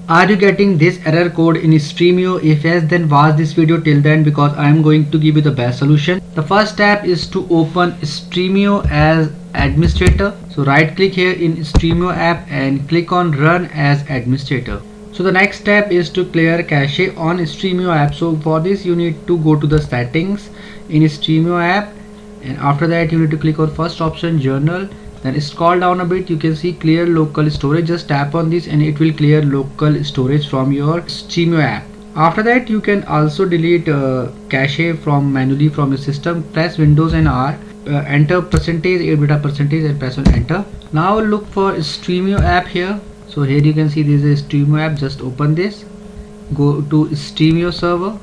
Are you getting this error code in Stremio? If yes, then watch this video till then because I am going to give you the best solution. The first step is to open Stremio as administrator. So right click here in Stremio app and click on run as administrator. So the next step is to clear cache on Stremio app. So for this you need to go to the settings in Stremio app, and after that you need to click on first option journal. Then scroll down a bit, you can see clear local storage. Just tap on this and it will clear local storage from your Stremio app. After that you can also delete cache from manually from your system. Press Windows and R, enter percentage appdata percentage and press on enter. Now look for Stremio app here. So here you can see this is Stremio app. Just open this, go to Stremio server,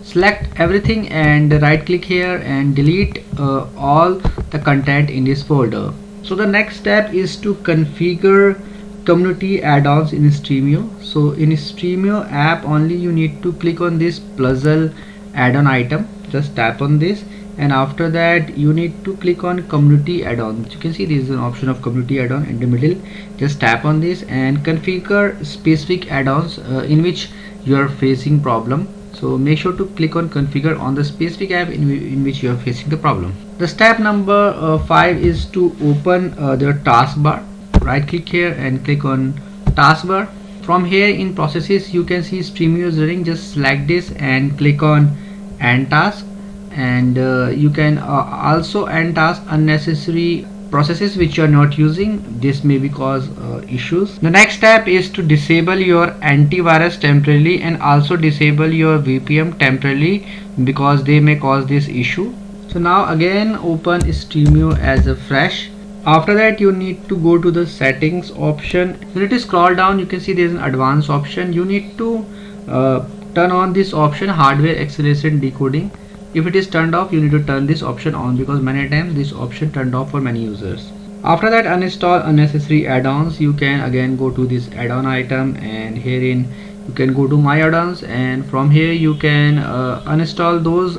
select everything and right click here and delete all the content in this folder. So the next step is to configure community add-ons in Stremio. So in Stremio app only you need to click on this puzzle add-on item. Just tap on this and after that you need to click on community add-on. You can see there is an option of community add-on in the middle. Just tap on this and configure specific add-ons in which you are facing problem. So make sure to click on configure on the specific app in which you are facing the problem. The step number 5 is to open the taskbar. Right click here and click on taskbar. From here in processes you can see Stremio is running. Just select this and click on end task, and you can also end task unnecessary processes which you are not using. This may be cause issues. The next step is to disable your antivirus temporarily and also disable your VPN temporarily because they may cause this issue. So now again open Stremio as a fresh. After that you need to go to the settings option. You need to scroll down. You can see there is an advanced option. You need to turn on this option, hardware acceleration decoding. If it is turned off, you need to turn this option on because many times this option turned off for many users. After that, uninstall unnecessary add-ons. You can again go to this add-on item and herein you can go to my add-ons, and from here you can uninstall those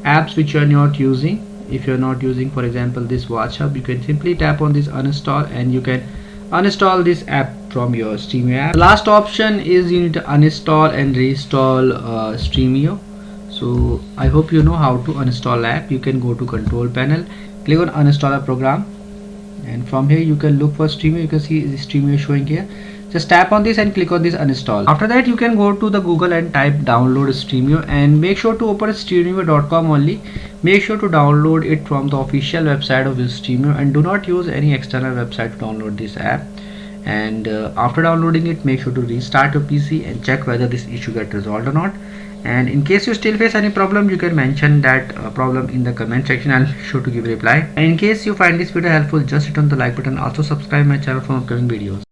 apps which you are not using. If you are not using, for example, this watch hub, you can simply tap on this uninstall and you can uninstall this app from your Stremio app. The last option is you need to uninstall and reinstall Stremio. So I hope you know how to uninstall app. You can go to control panel, click on uninstall a program, and from here you can look for Stremio. You can see Stremio showing here. Just tap on this and click on this uninstall. After that you can go to the Google and type download Stremio, and make sure to open stremio.com only. Make sure to download it from the official website of Stremio and do not use any external website to download this app. And after downloading it, make sure to restart your PC and check whether this issue get resolved or not. And in case you still face any problem, you can mention that problem in the comment section. I'll be sure to give a reply. And in case you find this video helpful, just hit on the like button. Also subscribe my channel for upcoming videos.